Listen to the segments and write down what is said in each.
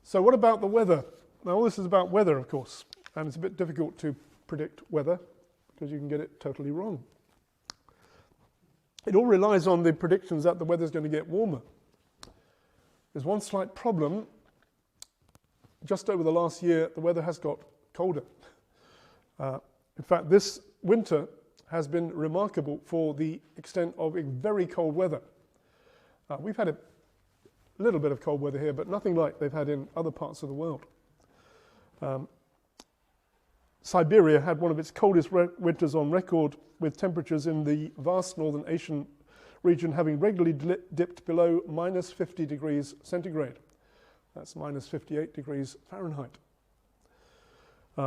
So what about the weather? Now all this is about weather, of course, and it's a bit difficult to predict weather because you can get it totally wrong. It all relies on the predictions that the weather's going to get warmer. There's one slight problem. Just over the last year, the weather has got colder. In fact, this winter has been remarkable for the extent of a very cold weather. We've had a little bit of cold weather here, but nothing like they've had in other parts of the world. Siberia had one of its coldest winters on record, with temperatures in the vast northern Asian region having regularly dipped below minus 50 degrees centigrade. That's minus 58 degrees Fahrenheit.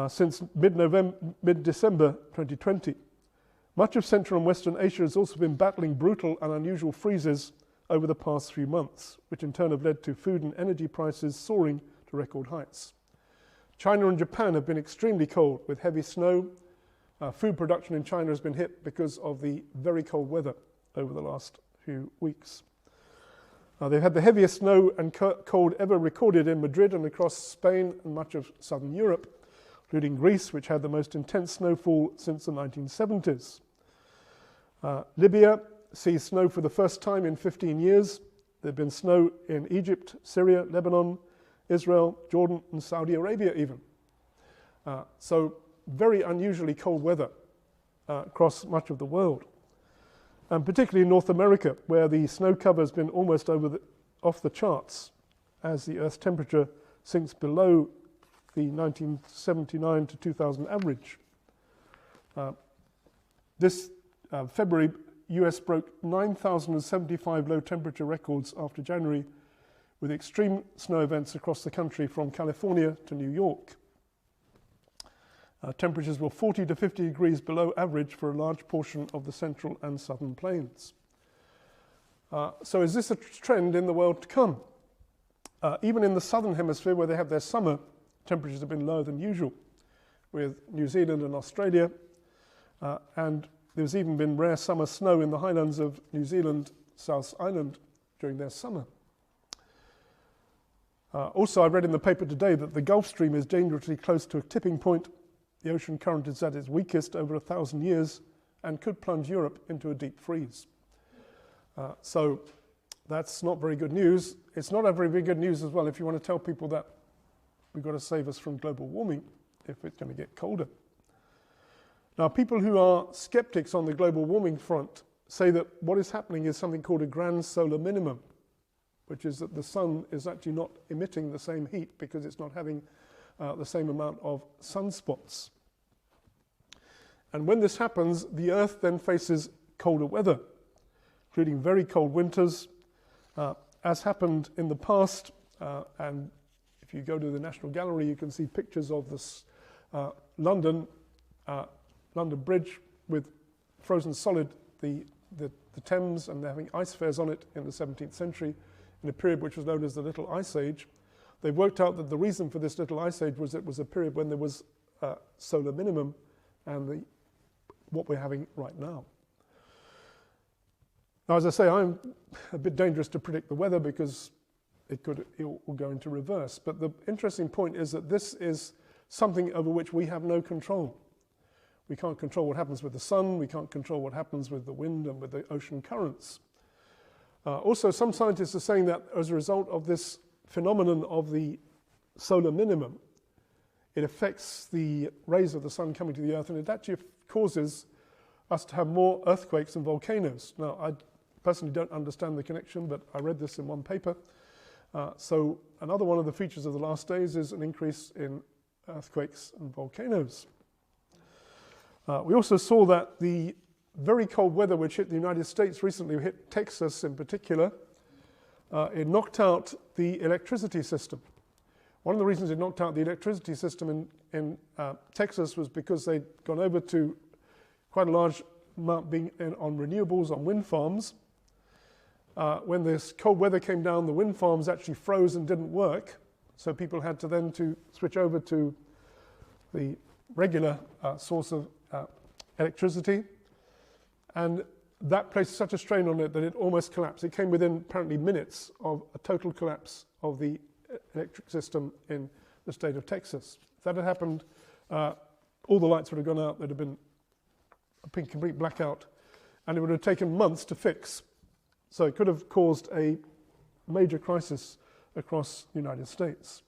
Since mid-December 2020, much of Central and Western Asia has also been battling brutal and unusual freezes over the past few months, which in turn have led to food and energy prices soaring to record heights. China and Japan have been extremely cold with heavy snow. Food production in China has been hit because of the very cold weather over the last few weeks. They've had the heaviest snow and cold ever recorded in Madrid and across Spain and much of southern Europe, including Greece, which had the most intense snowfall since the 1970s. Libya sees snow for the first time in 15 years. There have been snow in Egypt, Syria, Lebanon, Israel, Jordan, and Saudi Arabia even. So very unusually cold weather across much of the world. And particularly in North America, where the snow cover has been almost off the charts as the Earth's temperature sinks below the 1979 to 2000 average. This February, US broke 9,075 low temperature records after January, with extreme snow events across the country from California to New York. Temperatures were 40 to 50 degrees below average for a large portion of the central and southern plains. So is this a trend in the world to come? Even in the southern hemisphere, where they have their summer, temperatures have been lower than usual, with New Zealand and Australia, and there's even been rare summer snow in the highlands of New Zealand, South Island during their summer. Also, I read in the paper today that the Gulf Stream is dangerously close to a tipping point. The ocean current is at its weakest over 1,000 years and could plunge Europe into a deep freeze. So that's not very good news. It's not a very good news as well if you want to tell people that we've got to save us from global warming if it's going to get colder. Now, people who are skeptics on the global warming front say that what is happening is something called a grand solar minimum, which is that the sun is actually not emitting the same heat because it's not having the same amount of sunspots. And when this happens, the Earth then faces colder weather, including very cold winters, as happened in the past. And if you go to the National Gallery, you can see pictures of this London Bridge with frozen solid, the Thames, and they're having ice fairs on it in the 17th century, in a period which was known as the Little Ice Age. They worked out that the reason for this Little Ice Age was it was a period when there was solar minimum and what we're having right now. Now, as I say, I'm a bit dangerous to predict the weather because it will go into reverse. But the interesting point is that this is something over which we have no control. We can't control what happens with the sun. We can't control what happens with the wind and with the ocean currents. Also, some scientists are saying that as a result of this phenomenon of the solar minimum, it affects the rays of the sun coming to the Earth, and it actually causes us to have more earthquakes and volcanoes. Now, I personally don't understand the connection, but I read this in one paper. So another one of the features of the last days is an increase in earthquakes and volcanoes. We also saw that the very cold weather which hit the United States recently, hit Texas in particular, it knocked out the electricity system. One of the reasons it knocked out the electricity system in Texas was because they'd gone over to quite a large amount being on renewables, on wind farms. When this cold weather came down, the wind farms actually froze and didn't work, so people had to then switch over to the regular source of electricity. And that placed such a strain on it that it almost collapsed. It came within apparently minutes of a total collapse of the electric system in the state of Texas. If that had happened, all the lights would have gone out. There'd have been a complete blackout, and it would have taken months to fix. So it could have caused a major crisis across the United States.